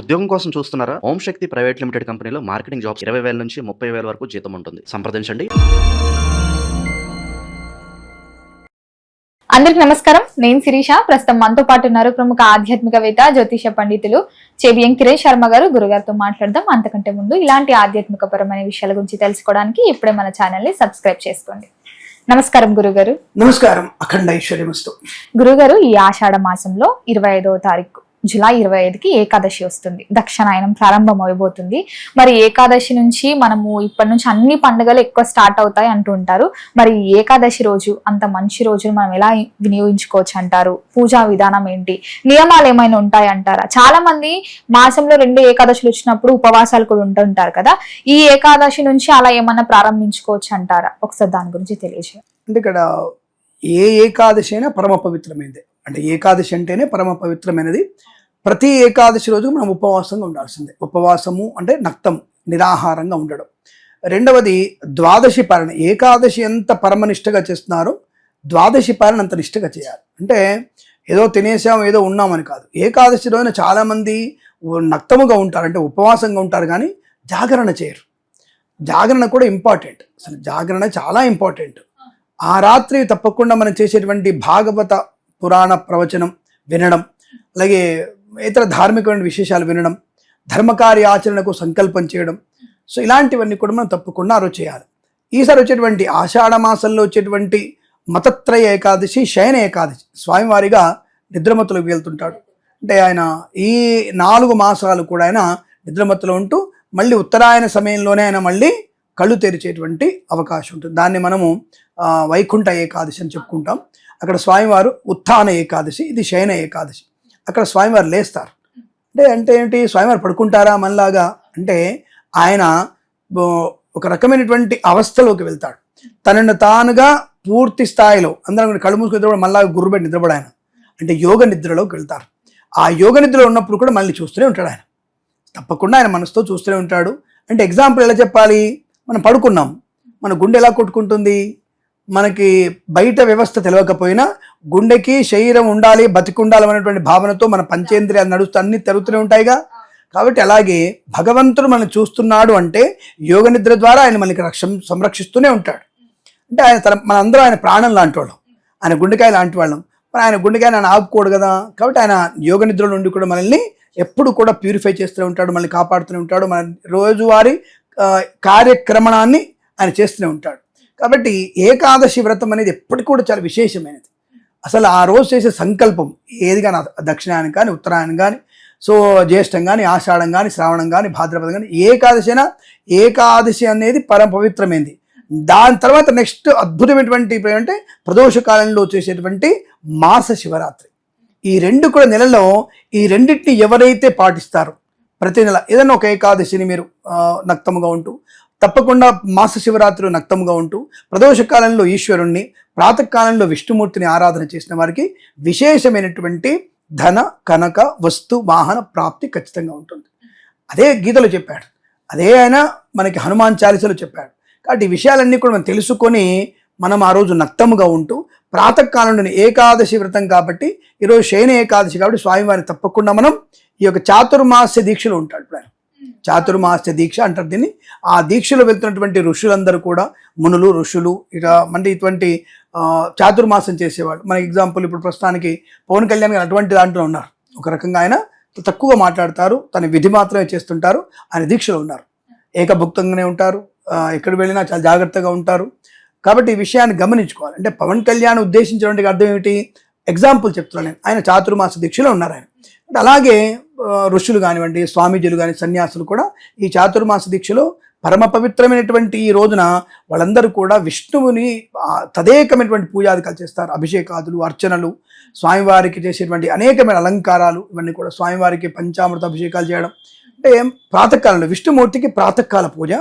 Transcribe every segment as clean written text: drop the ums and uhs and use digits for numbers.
ఉద్యోగం కోసం చూస్తున్నారా? ఓం శక్తి ప్రైవేట్ లిమిటెడ్ కంపెనీలో మార్కెటింగ్ జాబ్స్ 20,000 నుంచి 30,000 వరకు జీతం ఉంటుంది. సంప్రదించండి. అందరికి నమస్కారం. నేను శిరీష. ప్రస్తుతం మనతో పాటు ఉన్నారు ప్రముఖ ఆధ్యాత్మికవేత్త, జ్యోతిష పండితులు చెబిఎం కిరణ్ శర్మ గారు. గురుగారితో మాట్లాడదాం. అంతకంటే ముందు ఇలాంటి ఆధ్యాత్మిక పరమైన విషయాల గురించి తెలుసుకోవడానికి ఇప్పుడే మన ఛానల్ ని సబ్స్క్రైబ్ చేసుకోండి. నమస్కారం గురుగారు. నమస్కారం. అఖండ ఐశ్వర్యమస్తు. గురుగారు, ఈ ఆషాఢ మాసంలో 25వ తారీఖు జూలై 25కి ఏకాదశి వస్తుంది. దక్షిణాయనం ప్రారంభం అయిపోతుంది. మరి ఏకాదశి నుంచి మనము ఇప్పటి నుంచి అన్ని పండుగలు ఎక్కువ స్టార్ట్ అవుతాయి అంటూ ఉంటారు. మరి ఏకాదశి రోజు అంత మంచి రోజును మనం ఎలా వినియోగించుకోవచ్చు అంటారు? పూజా విధానం ఏంటి? నియమాలు ఏమైనా ఉంటాయి అంటారా? చాలా మంది మాసంలో 2 ఏకాదశులు వచ్చినప్పుడు ఉపవాసాలు కూడా ఉంటుంటారు కదా. ఈ ఏకాదశి నుంచి అలా ఏమన్నా ప్రారంభించుకోవచ్చు అంటారా? ఒకసారి దాని గురించి తెలియజేయండి. అంటే ఇక్కడ ఏ ఏకాదశి అయినా పరమ పవిత్రమైనది. అంటే ఏకాదశి అంటేనే పరమ పవిత్రమైనది. ప్రతి ఏకాదశి రోజు మనం ఉపవాసంగా ఉండాల్సిందే. ఉపవాసము అంటే నక్తము, నిరాహారంగా ఉండడం. రెండవది ద్వాదశి పాలన. ఏకాదశి ఎంత పరమనిష్టగా చేస్తున్నారో ద్వాదశి పాలన అంత నిష్టగా చేయాలి. అంటే ఏదో తినేసాం ఏదో ఉన్నామని కాదు. ఏకాదశి రోజున చాలామంది నక్తముగా ఉంటారు, అంటే ఉపవాసంగా ఉంటారు, కానీ జాగరణ చేయరు. జాగరణ కూడా ఇంపార్టెంట్. అసలు జాగరణ చాలా ఇంపార్టెంట్. ఆ రాత్రి తప్పకుండా మనం చేసేటువంటి భాగవత పురాణ ప్రవచనం వినడం, అలాగే ఇతర ధార్మికమైన విశేషాలు వినడం, ధర్మకార్య ఆచరణకు సంకల్పం చేయడం, సో ఇలాంటివన్నీ కూడా మనం తప్పకుండా ఆ రోజు చేయాలి. ఈసారి వచ్చేటువంటి ఆషాఢ మాసంలో వచ్చేటువంటి మతత్రయ ఏకాదశి, శయన ఏకాదశి, స్వామివారిగా నిద్రమత్తులోకి వెళ్తుంటాడు. అంటే ఆయన ఈ 4 మాసాలు కూడా ఆయన నిద్రమత్తులో ఉంటూ మళ్ళీ ఉత్తరాయణ సమయంలోనే ఆయన మళ్ళీ కళ్ళు తెరిచేటువంటి అవకాశం ఉంటుంది. దాన్ని మనము వైకుంఠ ఏకాదశి అని చెప్పుకుంటాం. అక్కడ స్వామివారు ఉత్థాన ఏకాదశి, ఇది శయన ఏకాదశి. అక్కడ స్వామివారు లేస్తారు. అంటే ఏంటి? స్వామివారు పడుకుంటారా మనలాగా? అంటే ఆయన ఒక రకమైనటువంటి అవస్థలోకి వెళ్తాడు. తనను తానుగా పూర్తి స్థాయిలో అందరం కళ్ళు మూసుకు నిద్రపడి మళ్ళా గుర్రుబెట్టి నిద్రపడి ఆయన అంటే యోగ నిద్రలోకి వెళ్తారు. ఆ యోగ నిద్రలో ఉన్నప్పుడు కూడా మళ్ళీ చూస్తూనే ఉంటాడు ఆయన. తప్పకుండా ఆయన మనసుతో చూస్తూనే ఉంటాడు. అంటే ఎగ్జాంపుల్ ఎలా చెప్పాలి? మనం పడుకున్నాం, మన గుండె ఎలా కొట్టుకుంటుంది? మనకి బయట వ్యవస్థ తెలియకపోయినా గుండెకి శరీరం ఉండాలి, బతికుండాలి అనేటువంటి భావనతో మన పంచేంద్రియాలు నడుస్తూ అన్ని తిరుగుతూనే ఉంటాయిగా. కాబట్టి అలాగే భగవంతుడు మనం చూస్తున్నాడు అంటే యోగ నిద్ర ద్వారా ఆయన మనకి సంరక్షిస్తూనే ఉంటాడు. అంటే ఆయన మనందరం ఆయన ప్రాణం లాంటి వాళ్ళం, ఆయన గుండెకాయ లాంటి వాళ్ళం. మరి ఆయన గుండెకాయ ఆయన ఆపుకోడు కదా. కాబట్టి ఆయన యోగ నిద్ర నుండి కూడా మనల్ని ఎప్పుడు కూడా ప్యూరిఫై చేస్తూనే ఉంటాడు, మనల్ని కాపాడుతూనే ఉంటాడు, మన రోజువారీ కార్యక్రమణాన్ని ఆయన చేస్తూనే ఉంటాడు. కాబట్టి ఏకాదశి వ్రతం అనేది ఎప్పటికీ కూడా చాలా విశేషమైనది. అసలు ఆ రోజు చేసే సంకల్పం ఏది కానీ, దక్షిణాయనం కానీ, ఉత్తరాయణం కానీ, సో జ్యేష్టం కానీ, ఆషాఢం కానీ, శ్రావణం కానీ, భాద్రపదం కానీ, ఏకాదశి అయినా ఏకాదశి అనేది పరమ పవిత్రమైనది. దాని తర్వాత నెక్స్ట్ అద్భుతమైనటువంటి అంటే ప్రదోష కాలంలో చేసేటువంటి మాస శివరాత్రి. ఈ 2 కూడా నెలలో ఈ రెండింటిని ఎవరైతే పాటిస్తారో ప్రతి నెల ఏదైనా ఒక ఏకాదశిని మీరు నక్తముగా ఉంటూ, తప్పకుండా మాస శివరాత్రిలో నక్తముగా ఉంటూ, ప్రదోష కాలంలో ఈశ్వరుణ్ణి, ప్రాతకాలంలో విష్ణుమూర్తిని ఆరాధన చేసిన వారికి విశేషమైనటువంటి ధన కనక వస్తు వాహన ప్రాప్తి ఖచ్చితంగా ఉంటుంది. అదే గీతలో చెప్పాడు, అదే ఆయన మనకి హనుమాన్ చాలీసలో చెప్పాడు. కాబట్టి ఈ విషయాలన్నీ కూడా మనం తెలుసుకొని మనం ఆ రోజు నక్తముగా ఉంటూ, ప్రాతకాలంలోని ఏకాదశి వ్రతం కాబట్టి ఈరోజు శయన ఏకాదశి కాబట్టి స్వామివారిని తప్పకుండా మనం ఈ యొక్క చాతుర్మాస్య దీక్షలో ఉంటాడు. ఇప్పుడు ఆయన చాతుర్మాస్య దీక్ష అంటారు దీన్ని. ఆ దీక్షలో వెళ్తున్నటువంటి ఋషులందరూ కూడా, మునులు, ఋషులు, ఇక అంటే ఇటువంటి చాతుర్మాసం చేసేవాళ్ళు. మన ఎగ్జాంపుల్ ఇప్పుడు ప్రస్తుతానికి పవన్ కళ్యాణ్ గారు అటువంటి దాంట్లో ఉన్నారు. ఒక రకంగా ఆయన తక్కువ మాట్లాడతారు, తన విధి మాత్రమే చేస్తుంటారు, ఆయన దీక్షలో ఉన్నారు. ఏకభుక్తంగానే ఉంటారు, ఎక్కడ వెళ్ళినా చాలా జాగ్రత్తగా ఉంటారు. కాబట్టి ఈ విషయాన్ని గమనించుకోవాలి. అంటే పవన్ కళ్యాణ్ ఉద్దేశించినటువంటి అర్థం ఏమిటి? ఎగ్జాంపుల్ చెప్తున్నాను నేను. ఆయన చాతుర్మాస దీక్షలో ఉన్నారు ఆయన. అంటే అలాగే ఋషులు కానివ్వండి, స్వామీజీలు కానీ, సన్యాసులు కూడా ఈ చాతుర్మాస దీక్షలో పరమ పవిత్రమైనటువంటి ఈ రోజున వాళ్ళందరూ కూడా విష్ణువుని తదేకమైనటువంటి పూజాదికాలు చేస్తారు. అభిషేకాదులు, అర్చనలు, స్వామివారికి చేసేటువంటి అనేకమైన అలంకారాలు, ఇవన్నీ కూడా స్వామివారికి పంచామృత అభిషేకాలు చేయడం. అంటే ప్రాతకాలంలో విష్ణుమూర్తికి ప్రాతకాల పూజ,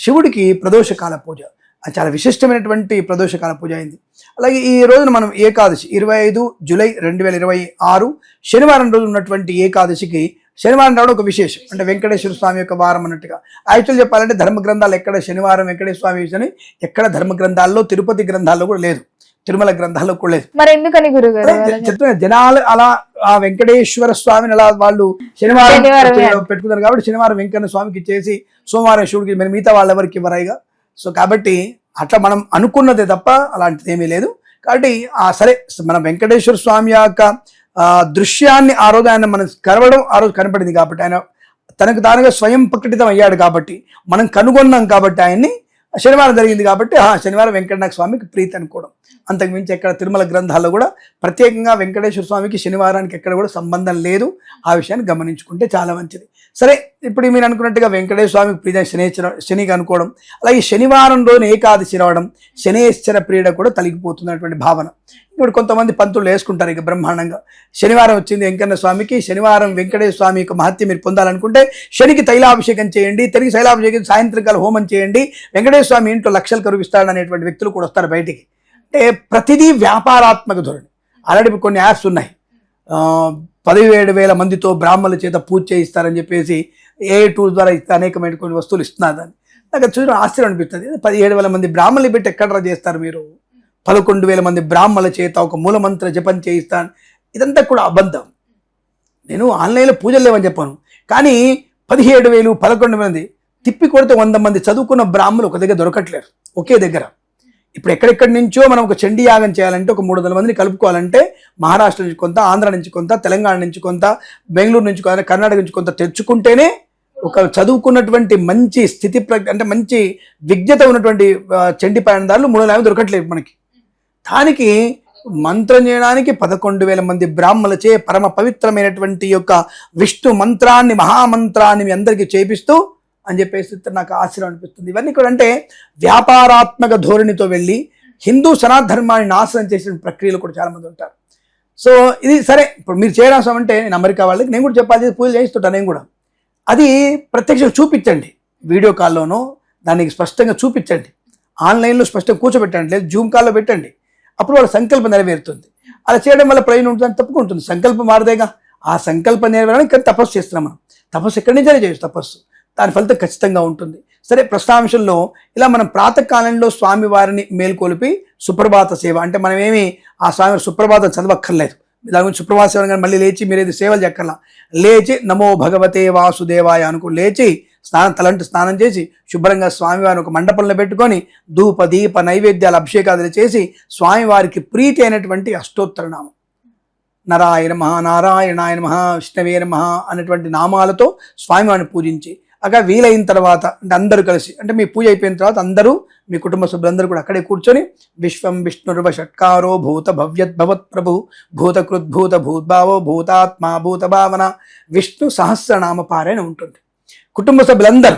శివుడికి ప్రదోషకాల పూజ. అది చాలా విశిష్టమైనటువంటి ప్రదోషకాల పూజ అయింది. అలాగే ఈ రోజున మనం ఏకాదశి 25 జూలై 2026 శనివారం రోజు ఉన్నటువంటి ఏకాదశికి, శనివారం రావడం ఒక విశేషం. అంటే వెంకటేశ్వర స్వామి యొక్క వారం అన్నట్టుగా. యాక్చువల్ చెప్పాలంటే ధర్మ గ్రంథాలు ఎక్కడ శనివారం వెంకటేశ్వర స్వామి అని ఎక్కడ ధర్మ గ్రంథాల్లో, తిరుపతి గ్రంథాల్లో కూడా లేదు, తిరుమల గ్రంథాల్లో కూడా లేదు. మరి ఎందుకని గురుగారు చెప్తున్నా? జనాలు అలా ఆ వెంకటేశ్వర స్వామిని అలా వాళ్ళు శనివారం శనివారం పెట్టుకున్నారు కాబట్టి శనివారం వెంకన్న స్వామికి ఇచ్చేసి సోమవారం శివుడికి మరి మిగతా వాళ్ళు ఎవరికి ఇవ్వరాయిగా. సో కాబట్టి అట్లా మనం అనుకున్నదే తప్ప అలాంటిది ఏమీ లేదు. కాబట్టి సరే మన వెంకటేశ్వర స్వామి యొక్క దృశ్యాన్ని ఆ రోజు ఆయన మనం కలవడం ఆ రోజు కనపడింది కాబట్టి ఆయన తనకు తానుగా స్వయం ప్రకటితం అయ్యాడు కాబట్టి మనం కనుగొన్నాం కాబట్టి ఆయన్ని శనివారం జరిగింది కాబట్టి శనివారం వెంకటనాథ స్వామికి ప్రీతి అనుకోవడం. అంతకు మించి ఎక్కడ తిరుమల గ్రంథాల్లో కూడా ప్రత్యేకంగా వెంకటేశ్వర స్వామికి శనివారానికి ఎక్కడ కూడా సంబంధం లేదు. ఆ విషయాన్ని గమనించుకుంటే చాలా మంచిది. సరే, ఇప్పుడు మీరు అనుకున్నట్టుగా వెంకటేశ్వర స్వామికి ప్రీతి శనికి అనుకోవడం, అలాగే శనివారం రోజున ఏకాదశి రావడం శనేశ్వర ప్రియుడ కూడా తొలగిపోతున్నటువంటి భావన. ఇప్పుడు కొంతమంది పంతులు వేసుకుంటారు ఇక బ్రహ్మాండంగా, శనివారం వచ్చింది వెంకన్న స్వామికి, శనివారం వెంకటేశ్వర స్వామి యొక్క మహత్యం మీరు పొందాలనుకుంటే శనికి తైలాభిషేకం చేయండి, తిరిగి తైలాభిషేకం సాయంత్రకాల హోమం చేయండి, వెంకటేశ్వర స్వామి ఇంట్లో లక్షలు కరుగిస్తాడు అనేటువంటి వ్యక్తులు కూడా వస్తారు బయటికి. అంటే ప్రతిదీ వ్యాపారాత్మక ధోరణి. ఆల్రెడీ కొన్ని యాప్స్ ఉన్నాయి, 17,000 మందితో బ్రాహ్మణుల చేత పూజ చేయిస్తారని చెప్పేసి ఏ టూల్ ద్వారా అనేకమైన కొన్ని వస్తువులు ఇస్తున్నారు. దాన్ని నాకు చూడడం ఆశ్చర్యం అనిపిస్తుంది. 17,000 మంది బ్రాహ్మణులు పెట్టి ఎక్కడ చేస్తారు మీరు? 11,000 మంది బ్రాహ్మణుల చేత ఒక మూలమంత్ర జపం చేయిస్తాను. ఇదంతా కూడా అబద్ధం. నేను ఆన్లైన్లో పూజలు లేవని చెప్పాను, కానీ 17,000 11 మంది తిప్పి కొడితే 100 మంది చదువుకున్న బ్రాహ్మణులు ఒక దగ్గర దొరకట్లేరు ఒకే దగ్గర. ఇప్పుడు ఎక్కడెక్కడి నుంచో మనం ఒక చండీ యాగం చేయాలంటే ఒక 300 మందిని కలుపుకోవాలంటే మహారాష్ట్ర నుంచి కొంత, ఆంధ్ర నుంచి కొంత, తెలంగాణ నుంచి కొంత, బెంగళూరు నుంచి కొంత, కర్ణాటక నుంచి కొంత తెచ్చుకుంటేనే ఒక చదువుకున్నటువంటి మంచి స్థితి అంటే మంచి విజ్ఞత ఉన్నటువంటి చండీ పాయనదారులు 300 దొరకట్లేదు మనకి. దానికి మంత్రం చేయడానికి 11,000 మంది బ్రాహ్మణులచే పరమ పవిత్రమైనటువంటి యొక్క విష్ణు మంత్రాన్ని, మహామంత్రాన్ని మీ అందరికీ చేపిస్తూ అని చెప్పేసి నాకు ఆశ్చర్యం అనిపిస్తుంది. ఇవన్నీ కూడా అంటే వ్యాపారాత్మక ధోరణితో వెళ్ళి హిందూ సనాతన నాశనం చేసిన ప్రక్రియలు కూడా చాలా మంది ఉంటారు. సో ఇది సరే, ఇప్పుడు మీరు చేయడం అంటే నేను అమెరికా వాళ్ళకి నేను కూడా చెప్పాలి, పూజలు చేయిస్తుంటాను నేను కూడా. అది ప్రత్యక్షంగా చూపించండి, వీడియో కాల్లోనో దానికి స్పష్టంగా చూపించండి, ఆన్లైన్లో స్పష్టంగా కూర్చోబెట్టండి, లేదు జూమ్ కాల్లో పెట్టండి. అప్పుడు వాళ్ళ సంకల్పం నెరవేరుతుంది. అలా చేయడం వల్ల ప్రయోజనం ఉంటుందని తప్పుకుంటుంది. సంకల్పం మారదేగా, ఆ సంకల్పం నెరవేరడానికి తపస్సు చేస్తున్నాం మనం. తపస్సు ఎక్కడి నుంచే చేయొచ్చు, తపస్సు దాని ఫలితం ఖచ్చితంగా ఉంటుంది. సరే, ప్రశ్నాంశంలో ఇలా మనం ప్రాతకాలంలో స్వామివారిని మేల్కొలిపి సుప్రభాత సేవ అంటే మనం ఏమి ఆ స్వామి సుప్రభాతం చదవక్కర్లేదు. దాని గురించి సుప్రభాత సేవ కానీ మళ్ళీ లేచి మీరు ఏది సేవలు చెక్కర్లా, లేచి నమో భగవతే వాసుదేవాయ అనుకో, లేచి తలంటి స్నానం చేసి శుభ్రంగా స్వామివారిని ఒక మండపంలో పెట్టుకొని ధూప దీప నైవేద్యాలు అభిషేకాదులు చేసి స్వామివారికి ప్రీతి అయినటువంటి అష్టోత్తర నామం నారాయణ మహా, నారాయణాయ నమః, విష్ణవే నమః అనేటువంటి నామాలతో స్వామివారిని పూజించి అక్కడ వీలైన తర్వాత అంటే అందరూ కలిసి అంటే మీ పూజ అయిపోయిన తర్వాత అందరూ మీ కుటుంబ సభ్యులందరూ కూడా అక్కడే కూర్చొని విశ్వం విష్ణుర్వ షట్కారో భూత భవ్యద్భవత్ ప్రభు భూతకృద్భూత భూద్భావో భూతాత్మా భూత భావన విష్ణు సహస్రనామ పారాయణ ఉంటుంది. కుటుంబ సభ్యులందరూ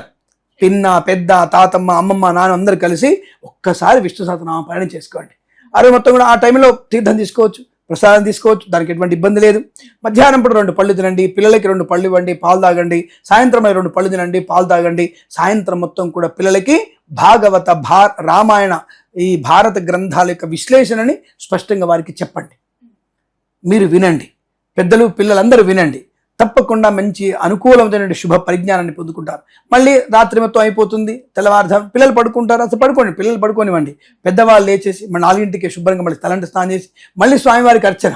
పిన్న పెద్ద తాతమ్మ అమ్మమ్మ నాన్న అందరూ కలిసి ఒక్కసారి విష్ణు సహస్రనామ పారాయణ చేసుకోండి. అదే మొత్తం కూడా ఆ టైంలో తీర్థం తీసుకోవచ్చు, ప్రసాదం తీసుకోవచ్చు, దానికి ఎటువంటి ఇబ్బంది లేదు. మధ్యాహ్నం పూట 2 పళ్ళు తినండి, పిల్లలకి 2 పళ్ళు ఇవ్వండి, పాలు తాగండి. సాయంత్రం 2 పళ్ళు తినండి, పాలు తాగండి. సాయంత్రం మొత్తం కూడా పిల్లలకి భాగవత రామాయణ ఈ భారత గ్రంథాల యొక్క విశ్లేషణని స్పష్టంగా వారికి చెప్పండి. మీరు వినండి, పెద్దలు పిల్లలందరూ వినండి. తప్పకుండా మంచి అనుకూలమైన శుభ పరిజ్ఞానాన్ని పొందుకుంటారు. మళ్ళీ రాత్రి మొత్తం అయిపోతుంది, తెల్లవారుజాము పిల్లలు పడుకుంటారు, అసలు పడుకోండి, పిల్లలు పడుకోనివ్వండి. పెద్దవాళ్ళు లేచేసి మళ్ళీ 4ంటికి శుభ్రంగా మళ్ళీ తలంటి స్నానం చేసి మళ్ళీ స్వామివారికి అర్చన,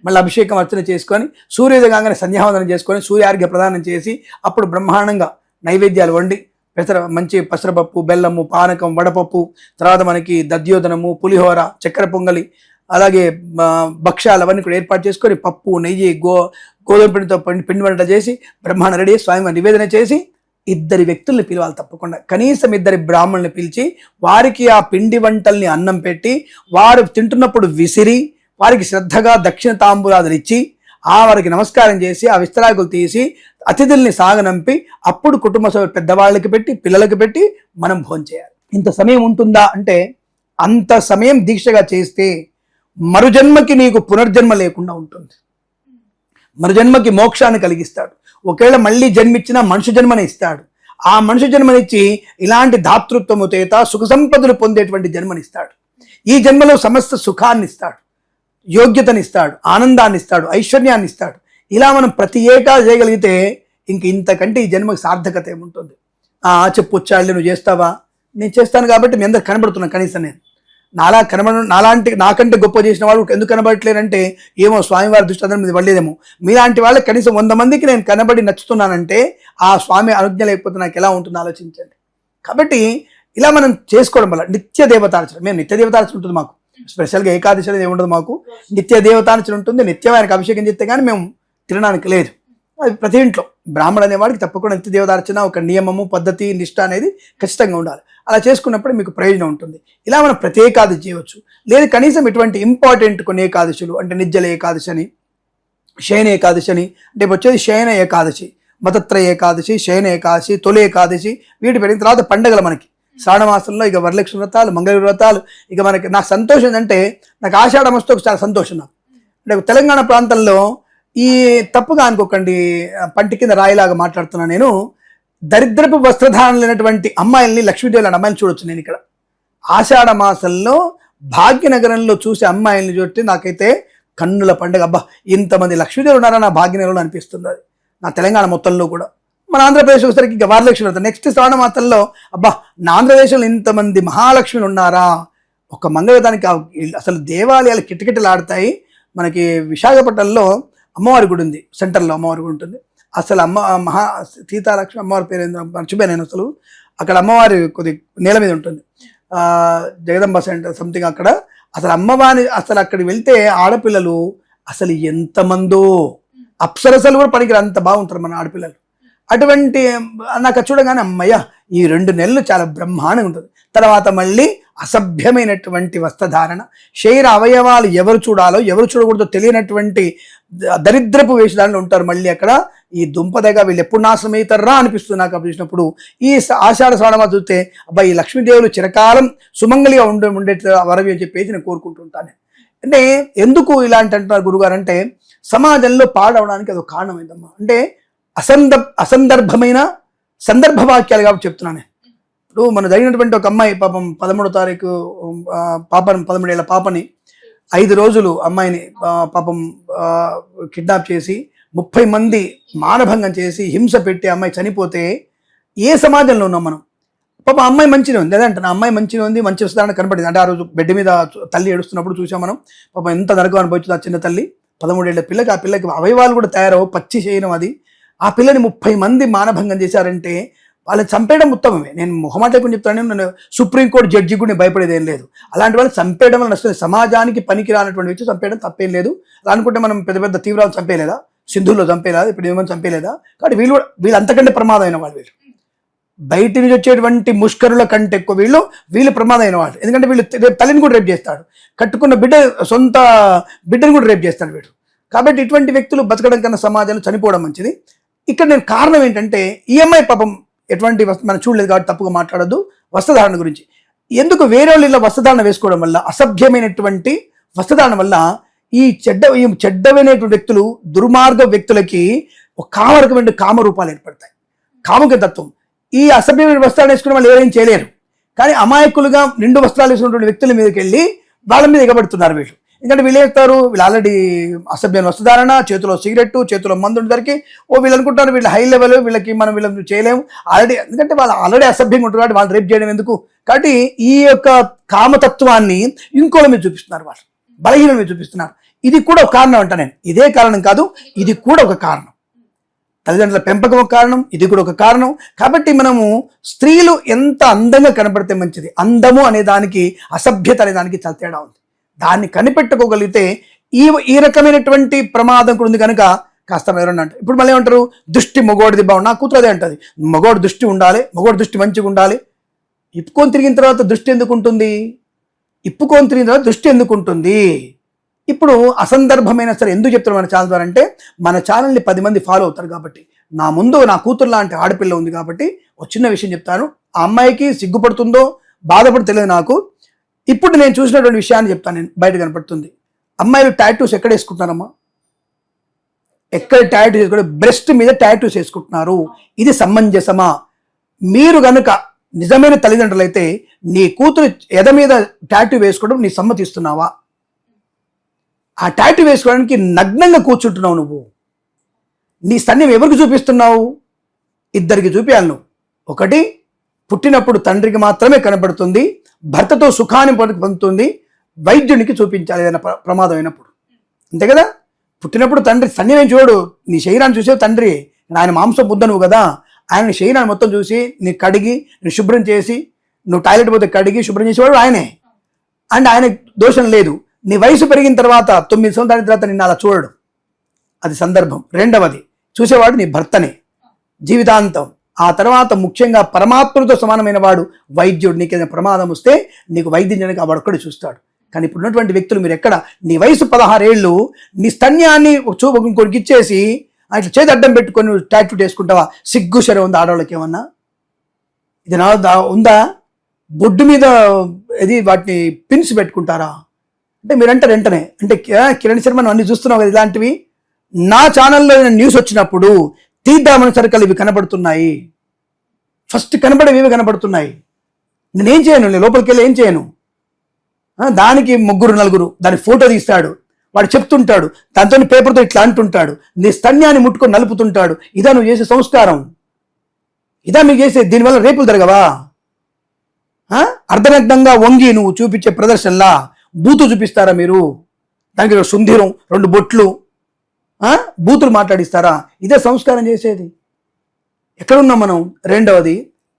మళ్ళీ అభిషేకం అర్చన చేసుకొని సూర్యోదయం కాగానే సంధ్యావందనం చేసుకొని సూర్యార్ఘ్య ప్రదానం చేసి అప్పుడు బ్రహ్మాండంగా నైవేద్యాలు వండి మంచి పెసరపప్పు, బెల్లము, పానకం, వడపప్పు, తర్వాత మనకి దధ్యోదనము, పులిహోర, చక్కెర పొంగలి, అలాగే భక్ష్యాలు అవన్నీ కూడా ఏర్పాటు చేసుకొని పప్పు, నెయ్యి, గోధుమ పిండితో పిండి వంట చేసి బ్రహ్మాండ రెడీ స్వామి నివేదన చేసి 2 వ్యక్తుల్ని పిలవాలి. తప్పకుండా కనీసం 2 బ్రాహ్మణుల్ని పిలిచి వారికి ఆ పిండి వంటల్ని అన్నం పెట్టి వారు తింటున్నప్పుడు విసిరి వారికి శ్రద్ధగా దక్షిణ తాంబూలాదులు ఇచ్చి వారికి నమస్కారం చేసి ఆ విస్తరాకులు తీసి అతిథుల్ని సాగనంపి అప్పుడు కుటుంబ సభ్యులు పెద్దవాళ్ళకి పెట్టి పిల్లలకి పెట్టి మనం భోజనం చేయాలి. ఇంత సమయం ఉంటుందా అంటే అంత సమయం దీక్షగా చేస్తే మరుజన్మకి నీకు పునర్జన్మ లేకుండా ఉంటుంది. మరుజన్మకి మోక్షాన్ని కలిగిస్తాడు. ఒకవేళ మళ్ళీ జన్మించినా మనుషు జన్మని ఇస్తాడు. ఆ మనుషు జన్మనిచ్చి ఇలాంటి దాతృత్వము చేత సుఖ సంపదలు పొందేటువంటి జన్మనిస్తాడు. ఈ జన్మలో సమస్త సుఖాన్ని ఇస్తాడు, యోగ్యతనిస్తాడు, ఆనందాన్ని ఇస్తాడు, ఐశ్వర్యాన్ని ఇస్తాడు. ఇలా మనం ప్రతి ఏటా చేయగలిగితే ఇంతకంటే ఈ జన్మకి సార్థకత ఏముంటుంది? చెప్పు వచ్చాళ్ళు, నువ్వు చేస్తావా? నేను చేస్తాను కాబట్టి మీ అందరు కనబడుతున్నాను. కనీసం నాకంటే గొప్ప చేసిన వాళ్ళు ఎందుకు కనబడట్లేరంటే ఏమో స్వామివారి దృష్టి అందరి మీద పడలేదేమో. మీలాంటి వాళ్ళకి కనీసం 100 మందికి నేను కనబడి నచ్చుతున్నానంటే ఆ స్వామి అనుజ్ఞ లేకపోతే నాకు ఎలా ఉంటుందో ఆలోచించండి. కాబట్టి ఇలా మనం చేసుకోవడం వల్ల నిత్య దేవతార్చన, మేము నిత్య దేవతార్చన ఉంటుంది మాకు, స్పెషల్గా ఏకాదశి అనేది ఏముండదు మాకు, నిత్య దేవతార్చన ఉంటుంది. నిత్యం ఆయనకు అభిషేకం చేస్తే కానీ మేము తినడానికి లేదు. అది ప్రతి ఇంట్లో బ్రాహ్మణుడు అనేవాడికి తప్పకుండా నిత్య దేవతార్చన ఒక నియమము, పద్ధతి, నిష్ట అనేది ఖచ్చితంగా ఉండాలి. అలా చేసుకున్నప్పుడు మీకు ప్రయోజనం ఉంటుంది. ఇలా మనం ప్రతి ఏకాదశి చేయవచ్చు. లేదు కనీసం ఇటువంటి ఇంపార్టెంట్ కొన్ని ఏకాదశులు అంటే నిర్జల ఏకాదశి అని, శయన ఏకాదశి అని, అంటే వచ్చేది శయన ఏకాదశి, మతత్రయ ఏకాదశి, శయన ఏకాదశి, తొలి ఏకాదశి, వీటి పెరిగిన తర్వాత పండుగలు మనకి శ్రావణ మాసంలో ఇక వరలక్ష్మి వ్రతాలు, మంగళ వ్రతాలు. ఇక మనకి నాకు సంతోషం ఏంటంటే నాకు ఆషాఢ మాసంతో చాలా సంతోషం. నాకు అంటే తెలంగాణ ప్రాంతంలో ఈ తప్పుగా అనుకోకండి, పంటి కింద రాయిలాగా మాట్లాడుతున్నా నేను, దరిద్రపు వస్త్రధారణ లేనటువంటి అమ్మాయిల్ని, లక్ష్మీదేవి లాంటి అమ్మాయిని చూడొచ్చు నేను ఇక్కడ. ఆషాఢ మాసంలో భాగ్యనగరంలో చూసే అమ్మాయిల్ని చూస్తే నాకైతే కన్నుల పండుగ. అబ్బా, ఇంతమంది లక్ష్మీదేవి ఉన్నారా నా భాగ్యనగరంలో అనిపిస్తుంది. అది నా తెలంగాణ మొత్తంలో కూడా. మన ఆంధ్రప్రదేశ్ వచ్చేసరికి ఇక వరలక్ష్మి వ్రతం, నెక్స్ట్ శ్రావణ మాసంలో అబ్బా నా ఆంధ్రదేశంలో ఇంతమంది మహాలక్ష్మిలు ఉన్నారా. ఒక మంగళదానికి అసలు దేవాలయాలు కిటకిటలాడతాయి. మనకి విశాఖపట్నంలో అమ్మవారి గుడి ఉంది, సెంటర్లో అమ్మవారి గుడి ఉంటుంది. అసలు సీతాలక్ష్మి అమ్మవారి పేరు ఏందో మర్చిపోయాను నేను అసలు. అక్కడ అమ్మవారి కొద్ది నేల మీద ఉంటుంది, జగదంబ సెంటర్ సంథింగ్. అక్కడ అసలు అమ్మవారి అసలు అక్కడికి వెళ్తే ఆడపిల్లలు అసలు ఎంతమందో, అప్సరసలు కూడా పనికిరా అంత బాగుంటారు మన ఆడపిల్లలు. అటువంటి నాకు చూడగానే అమ్మయ్య ఈ 2 నెలలు చాలా బ్రహ్మాండంగా ఉంటుంది. తర్వాత మళ్ళీ అసభ్యమైనటువంటి వస్త్రధారణ, శరీర అవయవాలు ఎవరు చూడాలో ఎవరు చూడకూడదో తెలియనటువంటి దరిద్రపు వేషధారణలు ఉంటారు. మళ్ళీ అక్కడ ఈ దుంపదగా వీళ్ళు ఎప్పుడు నాశనం అవుతారా అనిపిస్తుంది నాకు చూసినప్పుడు. ఈ ఆషాఢ శ్రావణ చూస్తే అబ్బాయి ఈ లక్ష్మీదేవులు చిరకాలం సుమంగళిగా ఉండే వరవి అని చెప్పేసి నేను కోరుకుంటుంటాను. అంటే ఎందుకు ఇలాంటి అంటున్నారు గురుగారు అంటే, సమాజంలో పాడవడానికి అదొక కారణమైందమ్మా. అంటే అసందర్భమైన సందర్భ వాక్యాలు కాబట్టి చెప్తున్నాను. ఇప్పుడు మన జరిగినటువంటి ఒక అమ్మాయి పాపం 13వ తారీఖు పాపని, 13 ఏళ్ల పాపని 5 రోజులు అమ్మాయిని పాపం కిడ్నాప్ చేసి 30 మంది మానభంగం చేసి హింస పెట్టి అమ్మాయి చనిపోతే ఏ సమాజంలో ఉన్నాం మనం? పాప అమ్మాయి మంచిగా ఉంది, అదే అంటాను, అమ్మాయి మంచిగా ఉంది, మంచి వస్తుందని కనపడింది. అంటే ఆ రోజు బెడ్ మీద తల్లి ఏడుస్తున్నప్పుడు చూసాం మనం. పాపం ఎంత నరకం అనుభవించింది ఆ చిన్న తల్లి. 13 ఏళ్ల పిల్లకి, ఆ పిల్లకి అవయవాలు కూడా తయారవు, పచ్చి చేయడం అది. ఆ పిల్లని 30 మంది మానభంగం చేశారంటే వాళ్ళని చంపేయడం ఉత్తమమే. నేను మొహమాటకుండా చెప్తాను, నేను సుప్రీంకోర్టు జడ్జి కూడా భయపడేది ఏం లేదు. అలాంటి వాళ్ళని చంపేయడం వల్ల నష్టం. సమాజానికి పనికి రానటువంటి వ్యక్తి చంపేయడం తప్పేం లేదు. అలా అనుకుంటే మనం పెద్ద పెద్ద తీవ్రాలు చంపేయలేదా, సింధుల్లో చంపేయలేదా, ఇప్పుడు ఏమైనా చంపేయలేదా? కాబట్టి వీళ్ళు అంతకంటే ప్రమాదమైన వాళ్ళు. వీళ్ళు బయట నుంచి వచ్చేటువంటి ముష్కరుల కంటే ఎక్కువ వీళ్ళు ప్రమాదమైన వాళ్ళు. ఎందుకంటే వీళ్ళు తల్లిని కూడా రేపు చేస్తాడు, కట్టుకున్న సొంత బిడ్డను కూడా రేపు చేస్తాడు వీడు. కాబట్టి ఇటువంటి వ్యక్తులు బతకడం కన్నా సమాజంలో చనిపోవడం మంచిది. ఇక్కడ నేను కారణం ఏంటంటే, ఈ అమ్మాయి పాపం ఎటువంటి మనం చూడలేదు కాబట్టి తప్పుగా మాట్లాడద్దు. వస్త్రధారణ గురించి ఎందుకు వేరే వాళ్ళు ఇలా వస్త్రధారణ వేసుకోవడం వల్ల, అసభ్యమైనటువంటి వస్త్రధారణ వల్ల ఈ చెడ్డమైనటువంటి వ్యక్తులు, దుర్మార్గ వ్యక్తులకి ఒక కామరకమైన కామరూపాలు ఏర్పడతాయి, కాముక తత్వం. ఈ అసభ్యమైన వస్త్రాలు వేసుకునే వాళ్ళు ఎవరేం చేయలేరు. కానీ అమాయకులుగా నిండు వస్త్రాలు వేసుకున్నటువంటి వ్యక్తుల మీదకి వెళ్ళి వాళ్ళ మీద ఎగబడుతున్నారు వీళ్ళు. ఎందుకంటే వీళ్ళు వేస్తారు, వీళ్ళు ఆల్రెడీ అసభ్యమైన వస్త్రధారణ, చేతిలో సిగరెట్టు, చేతిలో మందు ఉండేసరికి వీళ్ళు అనుకుంటారు వీళ్ళు హై లెవెల్, వీళ్ళని చేయలేము ఆల్రెడీ. ఎందుకంటే వాళ్ళు ఆల్రెడీ అసభ్యంగా ఉంటారు కాబట్టి వాళ్ళు రేపు చేయడం ఎందుకు. కాబట్టి ఈ యొక్క కామతత్వాన్ని ఇంకోళ్ళ మీద చూపిస్తున్నారు, వాళ్ళు బలహీనం మీద చూపిస్తున్నారు. ఇది కూడా ఒక కారణం అంట నేను. ఇదే కారణం కాదు, ఇది కూడా ఒక కారణం. తల్లిదండ్రుల పెంపకం ఒక కారణం, ఇది కూడా ఒక కారణం. కాబట్టి మనము స్త్రీలు ఎంత అందంగా కనపడితే మంచిది. అందము అనే దానికి, అసభ్యత అనే దానికి చాలా తేడా ఉంది. దాన్ని కనిపెట్టుకోగలిగితే ఈ రకమైనటువంటి ప్రమాదం కూడా ఉంది. కనుక కాస్త ఎవరన్నా అంటే ఇప్పుడు మళ్ళీ ఏమంటారు, దృష్టి మగోడిది బాగుంది. నా కూతురు అదే అంటది, మగోడు దృష్టి ఉండాలి, మగోడు దృష్టి మంచిగా ఉండాలి. ఇప్పుకొని తిరిగిన తర్వాత దృష్టి ఎందుకు ఉంటుంది? ఇప్పుకొని తిరిగిన తర్వాత దృష్టి ఎందుకు ఉంటుంది? ఇప్పుడు అసందర్భమైన సరే ఎందుకు చెప్తున్నారు మన ఛానల్ ద్వారా అంటే, మన ఛానల్ని 10 మంది ఫాలో అవుతారు కాబట్టి. నా ముందు నా కూతురు లాంటి ఆడపిల్ల ఉంది కాబట్టి ఒక చిన్న విషయం చెప్తాను. ఆ అమ్మాయికి సిగ్గుపడుతుందో బాధపడి తెలియదు నాకు. ఇప్పుడు నేను చూసినటువంటి విషయాన్ని చెప్తాను. నేను బయట కనపడుతుంది, అమ్మాయిలు టాటూస్ ఎక్కడ వేసుకుంటున్నారమ్మా? ఎక్కడ టాటూస్ వేసుకుంటే బ్రెస్ట్ మీద టాటూస్ వేసుకుంటున్నారు. ఇది సమంజసమా? మీరు గనుక నిజమైన తల్లిదండ్రులు అయితే నీ కూతురు ఎద మీద టాటూ వేసుకోవడం నీ సమ్మతిస్తున్నావా? ఆ టాటూ వేసుకోవడానికి నగ్నంగా కూర్చుంటున్నావు నువ్వు. నీ స్తన్యం ఎవరికి చూపిస్తున్నావు? 2కి చూపించాలి నువ్వు. ఒకటి పుట్టినప్పుడు తండ్రికి మాత్రమే కనబడుతుంది, భర్తతో సుఖాన్ని పొందుతుంది, వైద్యునికి చూపించాలి ఏదైనా ప్రమాదం అయినప్పుడు. అంతే కదా. పుట్టినప్పుడు తండ్రి సన్నివేం చూడు, నీ శరీరాన్ని చూసే తండ్రి, ఆయన మాంసం బుద్ధ నువ్వు కదా, ఆయన శరీరాన్ని మొత్తం చూసి నీ కడిగి నువ్వు శుభ్రం చేసి, నువ్వు టాయిలెట్ పోతే కడిగి శుభ్రం చేసేవాడు ఆయనే. అండ్ ఆయన దోషం లేదు. నీ వయసు పెరిగిన తర్వాత 9 సంవత్సరాల తర్వాత నిన్ను అలా చూడడు, అది సందర్భం. రెండవది చూసేవాడు నీ భర్తనే జీవితాంతం. ఆ తర్వాత ముఖ్యంగా పరమాత్మతో సమానమైన వాడు వైద్యుడు. నీకు ఏదైనా ప్రమాదం వస్తే నీకు వైద్యం చేయడానికి వాడు ఒక్కడే చూస్తాడు. కానీ ఇప్పుడు ఉన్నటువంటి వ్యక్తులు, మీరు ఎక్కడ నీ వయసు 16 ఏళ్ళు, నీ స్తన్యాన్ని ఇంకొకరికి ఇచ్చేసి అట్లా చేతి అడ్డం పెట్టుకొని టాటూ చేసుకుంటావా? సిగ్గు శరం ఉంది ఆడవాళ్ళకి ఏమన్నా? ఇది ఉందా? బొడ్డు మీద ఇది వాటిని పిన్స్ పెట్టుకుంటారా? అంటే మీరంటారు వెంటనే, అంటే కిరణ్ శర్మ అన్ని చూస్తున్నావు కదా ఇలాంటివి. నా ఛానల్లో న్యూస్ వచ్చినప్పుడు తీద్దామని సరికలు ఇవి కనబడుతున్నాయి, ఫస్ట్ కనబడేవి ఇవి కనబడుతున్నాయి. నేనేం చేయను, నేను లోపలికి వెళ్ళి ఏం చేయను. దానికి 3-4 దాని ఫోటో తీస్తాడు, వాడు చెప్తుంటాడు, దాంతో పేపర్తో ఇట్లా అంటుంటాడు, నీ స్తన్యాన్ని ముట్టుకొని నలుపుతుంటాడు. ఇదా నువ్వు చేసే సంస్కారం? ఇదా మీకు చేసే? దీనివల్ల రేపులు జరగవా? అర్ధనగ్నంగా వంగి నువ్వు చూపించే ప్రదర్శనలా బూతు చూపిస్తారా మీరు? దానికి సుందీరం 2 బొట్లు బూతులు మాట్లాడిస్తారా? ఇదే సంస్కారం చేసేది? ఎక్కడున్నాం మనం? రెండవది,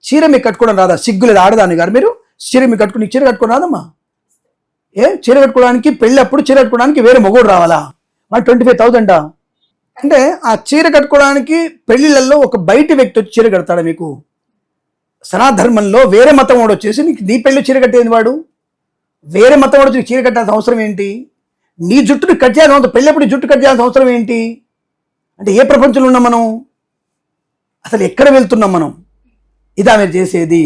చీర మీకు కట్టుకోవడం రాదా? సిగ్గులేదు ఆడదాని గారు మీరు? చీర మీకు కట్టుకుని చీర కట్టుకోవడం రాదమ్మా? చీర కట్టుకోవడానికి పెళ్ళప్పుడు చీర కట్టుకోవడానికి వేరే మొగోడు రావాలా? మరి 25,000 అంటే ఆ చీర కట్టుకోవడానికి పెళ్లిళ్ళల్లో ఒక బయటి వ్యక్తి వచ్చి చీర కడతాడా మీకు? సనాధర్మంలో వేరే మతం వాడు వచ్చేసి నీకు నీ పెళ్ళి చీర కట్టేది వాడు? వేరే మతం వాడు వచ్చి చీర కట్టాల్సిన అవసరం ఏంటి? నీ జుట్టుని కట్ చేయాల్సిన అవసరం, పెళ్ళప్పుడు జుట్టు కట్ చేయాల్సిన అవసరం ఏంటి? అంటే ఏ ప్రపంచంలో ఉన్నాం మనం? అసలు ఎక్కడ వెళ్తున్నాం మనం? ఇదా మీరు చేసేది?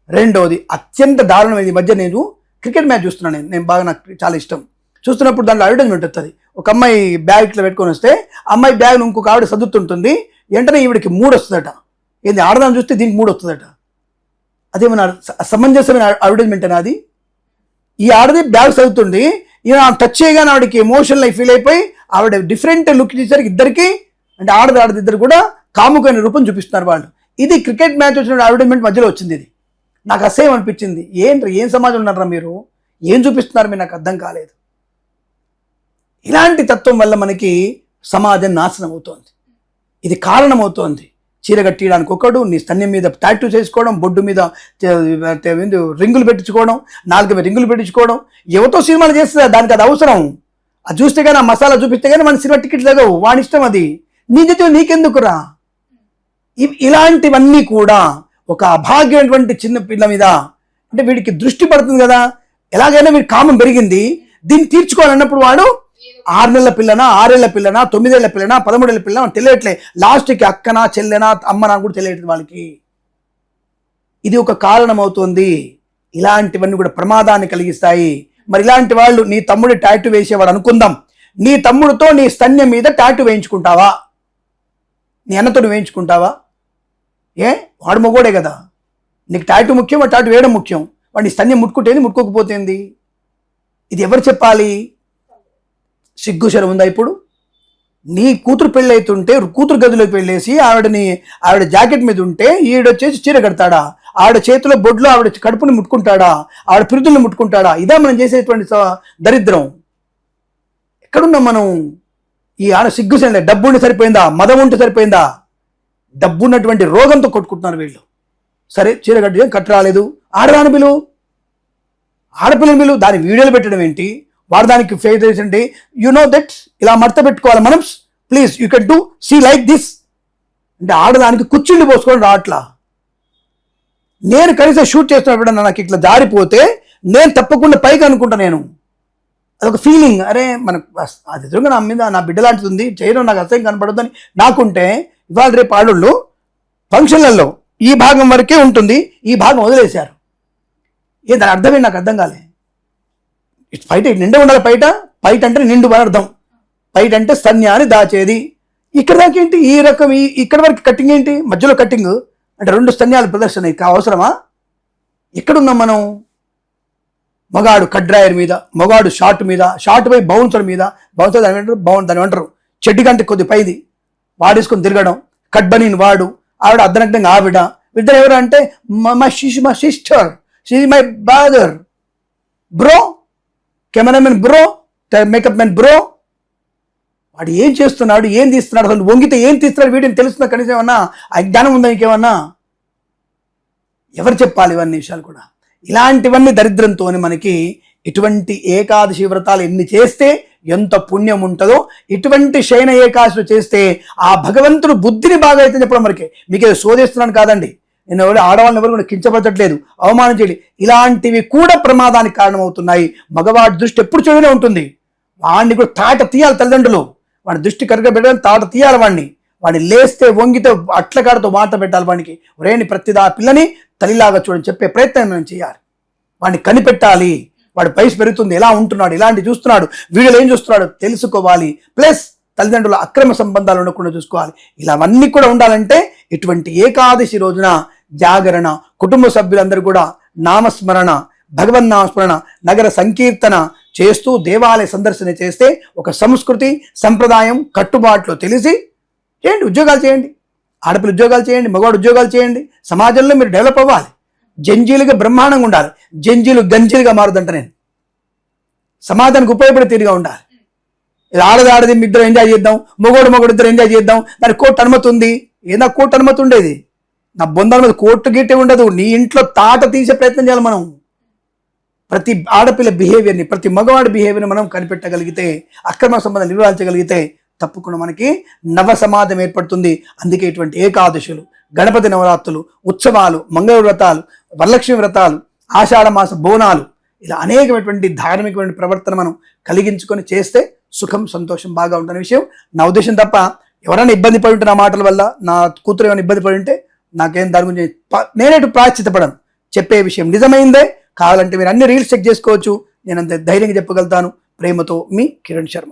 రెండవది అత్యంత దారుణమైనది. ఈ మధ్య నేను క్రికెట్ మ్యాచ్ చూస్తున్నాను, నేను బాగా, నాకు చాలా ఇష్టం. చూస్తున్నప్పుడు దాంట్లో అడ్వర్టైజ్మెంట్ వస్తుంది. ఒక అమ్మాయి బ్యాగ్ ఇట్లా పెట్టుకొని వస్తే అమ్మాయి బ్యాగ్ ఇంకొక ఆవిడ సర్దుతుంటుంది, వెంటనే ఈవిడికి 3 వస్తుందట. ఏంది ఆడదాన్ని చూస్తే దీనికి 3 వస్తుందట. అదేమన్నా సమంజసమైన అడ్వర్టైజ్మెంట్ అయినా అది? ఈ ఆడది బ్యాగ్ చదువుతుంది, ఈయన టచ్ చేయగానే ఆవిడకి ఎమోషనల్ ఫీల్ అయిపోయి ఆవిడ డిఫరెంట్ లుక్ చేసేసరికి ఇద్దరికి, అంటే ఆడదిద్దరు కూడా కాముకైన రూపం చూపిస్తున్నారు వాళ్ళు. ఇది క్రికెట్ మ్యాచ్ వచ్చిన అడ్వర్టైజ్మెంట్ మధ్యలో వచ్చింది. ఇది నాకు అసహ్యం అనిపించింది. ఏం సమాజం ఉన్నారా మీరు? ఏం చూపిస్తున్నారు మీరు? నాకు అర్థం కాలేదు. ఇలాంటి తత్వం వల్ల మనకి సమాజం నాశనం అవుతోంది. ఇది కారణమవుతోంది. చీర కట్టియడానికి ఒకడు, నీ స్తన్యం మీద టాటూ చేసుకోవడం, బొడ్డు మీద రింగులు పెట్టించుకోవడం, 4 మీద రింగులు పెట్టించుకోవడం. ఎవరితో సినిమాలు చేస్తుందా? దానికి అది అవసరం. అది చూస్తే కానీ, ఆ మసాలా చూపిస్తే కానీ మన సినిమా టికెట్లు లేవు. వాడి ఇష్టం అది. నీ జీవితం నీకెందుకురా? ఇలాంటివన్నీ కూడా ఒక అభాగ్యమైనటువంటి చిన్న పిల్ల మీద, అంటే వీడికి దృష్టి పడుతుంది కదా, ఎలాగైనా వీడి కామం పెరిగింది, దీన్ని తీర్చుకోవాలన్నప్పుడు వాడు 6 నెలల పిల్లనా, 6 ఏళ్ల పిల్లనా, 9 ఏళ్ల పిల్లనా, 13 ఏళ్ల పిల్లనా తెలియట్లే. లాస్ట్కి అక్కనా, చెల్లెనా, అమ్మనా కూడా తెలియట్లేదు వాళ్ళకి. ఇది ఒక కారణం అవుతుంది. ఇలాంటివన్నీ కూడా ప్రమాదాన్ని కలిగిస్తాయి. మరి ఇలాంటి వాళ్ళు, నీ తమ్ముడి టాటూ వేసేవాడు అనుకుందాం, నీ తమ్ముడితో నీ స్తన్యం మీద టాటూ వేయించుకుంటావా? నీ అన్నతో వేయించుకుంటావా? వాడు మొగోడే కదా. నీకు టాటూ ముఖ్యం, వాడు టాటూ వేయడం ముఖ్యం. వాడిని స్తన్యం ముట్టుకుంటేంది, ముట్టుకోకపోతేంది? ఇది ఎవరు చెప్పాలి? సిగ్గుశరం ఉందా? ఇప్పుడు నీ కూతురు పెళ్ళి అవుతుంటే కూతురు గదిలోకి వెళ్ళేసి ఆవిడ జాకెట్ మీద ఉంటే ఈడొచ్చేసి చీర కడతాడా? ఆవిడ చేతిలో బొడ్లో ఆవిడ కడుపుని ముట్టుకుంటాడా? ఆవిడ పిరుదుల్ని ముట్టుకుంటాడా? ఇదా మనం చేసేటువంటి దరిద్రం. ఎక్కడున్నాం మనం? ఈ ఆడ సిగ్గుశరం. డబ్బు ఉంటే సరిపోయిందా? మదం ఉంటే సరిపోయిందా? డబ్బు ఉన్నటువంటి రోగంతో కొట్టుకుంటున్నారు వీళ్ళు. సరే, చీర కట్టి రాలేదు, ఆడదాని బిలు, ఆడపిల్లని బిలు, దాని వీడియోలు పెట్టడం ఏంటి? వాడు దానికి ఫేస్ ఏంటి? యు నో దట్ ఇలా మడత పెట్టుకోవాలి మనం, please you can do see like this అంటే ఆడదానికి కుర్చీళ్ళు పోసుకొని రావట్లా. నేను కనీసం షూట్ చేస్తున్నప్పుడు నాకు ఇట్లా జారిపోతే నేను తప్పకుండా పైకి అనుకుంటా. నేను అదొక ఫీలింగ్, అరే మనకు అది ఎదురుగా నా మీద నా బిడ్డ లాంటిది ఉంది, చేయడం నాకు అసహ్యం కనపడద్దని నాకుంటే, ఇవాళ రేపు ఆడోళ్ళు ఫంక్షన్లలో ఈ భాగం వరకే ఉంటుంది, ఈ భాగం వదిలేశారు. దాని అర్థమే నాకు అర్థం కాలే. పైట నిండా ఉండాలి. పైట అంటే నిండు అని అర్థం. పైట అంటే స్తన్యాన్ని దాచేది. ఇక్కడ దాకేంటి ఈ రకం? ఇక్కడ వరకు కట్టింగ్ ఏంటి? మధ్యలో కట్టింగ్ అంటే 2 స్తన్యాల ప్రదర్శన అవసరమా? ఎక్కడున్నాం మనం? మగాడు కడ్రాయర్ మీద, మగాడు షార్ట్ మీద, షార్ట్ పై బౌన్సర్ మీద, బౌన్సర్ దాని అంటారు చెడ్డి కంటే కొద్ది పైది వాడేసుకొని తిరగడం, కట్ బనీన్ వాడు, ఆవిడ అర్ధనగ్నంగా ఆవిడ, ఇద్దరు ఎవరు అంటే my sister, she my brother, bro, cameraman bro, makeup man bro. వాడు ఏం చేస్తున్నాడు, ఏం తీస్తున్నాడు, అసలు వంగితే ఏం తీస్తున్నాడు వీటిని తెలుస్తున్నా కనీసం ఏమన్నా ఆ జ్ఞానం ఉందా ఇంకేమన్నా? ఎవరు చెప్పాలి ఇవన్నీ విషయాలు కూడా? ఇలాంటివన్నీ దరిద్రంతో మనకి ఇటువంటి ఏకాదశి వ్రతాలు ఎన్ని చేస్తే ఎంత పుణ్యం ఉంటుందో, ఇటువంటి శయన ఏకాదశులు చేస్తే ఆ భగవంతుడు బుద్ధిని బాగా అయితే చెప్పడం మనకి. మీకు ఏదో శోధిస్తున్నాను కాదండి, నేను ఎవరు ఆడవాళ్ళని ఎవరు కూడా కించపరచట్లేదు, అవమానం చేయలేదు. ఇలాంటివి కూడా ప్రమాదానికి కారణమవుతున్నాయి. మగవాడి దృష్టి ఎప్పుడు చెడునే ఉంటుంది. వాడిని కూడా తాట తీయాలి తల్లిదండ్రులు, వాడి దృష్టి కరెక్ట్గా పెట్టాలని తాట తీయాలి వాడిని. వాడిని లేస్తే వంగితే అట్లకాడతో మాట పెట్టాలి వాడికి. ఒరేని ప్రతిదా పిల్లని తల్లిలాగా చూడని చెప్పే ప్రయత్నం మనం చేయాలి. వాడిని కనిపెట్టాలి, వాడి వయసు పెరుగుతుంది, ఎలా ఉంటున్నాడు, ఇలాంటి చూస్తున్నాడు, వీడియోలు ఏం చూస్తున్నాడు తెలుసుకోవాలి. ప్లస్ తల్లిదండ్రుల అక్రమ సంబంధాలు ఉండకుండా చూసుకోవాలి. ఇలావన్నీ కూడా ఉండాలంటే ఇటువంటి ఏకాదశి రోజున జాగరణ, కుటుంబ సభ్యులందరూ కూడా నామస్మరణ, భగవన్నామస్మరణ, నగర సంకీర్తన చేస్తూ దేవాలయ సందర్శన చేస్తే ఒక సంస్కృతి, సంప్రదాయం, కట్టుబాట్లు తెలిసి చేయండి. ఉద్యోగాలు చేయండి, ఆడపిల్ల ఉద్యోగాలు చేయండి, మగవాడు ఉద్యోగాలు చేయండి. సమాజంలో మీరు డెవలప్ అవ్వాలి. జంజీలుగా బ్రహ్మాండంగా ఉండాలి. జంజీలు గంజీలుగా మారుదంట. నేను సమాజానికి ఉపయోగపడే తీరుగా ఉండాలి. ఆడది ఇద్దరు ఎంజాయ్ చేద్దాం, మగోడు ఇద్దరు ఎంజాయ్ చేద్దాం, దానికి కోర్టు అనుమతి ఉంది. ఏదా కోర్టు అనుమతి ఉండేది? నా బొంద అనుమతి, కోర్టు గిట్టే ఉండదు. నీ ఇంట్లో తాట తీసే ప్రయత్నం చేయాలి మనం. ప్రతి ఆడపిల్ల బిహేవియర్ని, ప్రతి మగవాడి బిహేవియర్ని మనం కనిపెట్టగలిగితే, అక్రమ సంబంధం నిర్వహించగలిగితే తప్పకుండా మనకి నవ సమాజం ఏర్పడుతుంది. అందుకే ఇటువంటి ఏకాదశులు, గణపతి నవరాత్రులు, ఉత్సవాలు, మంగళ వ్రతాలు, వరలక్ష్మి వ్రతాలు, ఆషాఢ మాస బోనాలు, ఇలా అనేకమైనటువంటి ధార్మికమైన ప్రవర్తన మనం కలిగించుకొని చేస్తే సుఖం, సంతోషం బాగా ఉంటున్న విషయం నా ఉద్దేశం. తప్ప ఎవరైనా ఇబ్బంది పడి ఉంటే నా మాటల వల్ల, నా కూతురు ఏమైనా ఇబ్బంది పడి ఉంటే నాకేం దాని గురించి నేనేటు ప్రాయశ్చిత్తపడను. చెప్పే విషయం నిజమైందే. కావాలంటే మీరు అన్ని రీల్స్ చెక్ చేసుకోవచ్చు. నేను అంత ధైర్యంగా చెప్పగలుగుతాను. ప్రేమతో మీ కిరణ్ శర్మ.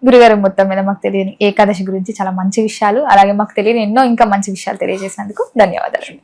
గురుగారు, మొత్తం మీద మాకు తెలియని ఏకాదశి గురించి చాలా మంచి విషయాలు, అలాగే మాకు తెలియని ఎన్నో ఇంకా మంచి విషయాలు తెలియజేసినందుకు ధన్యవాదాలు.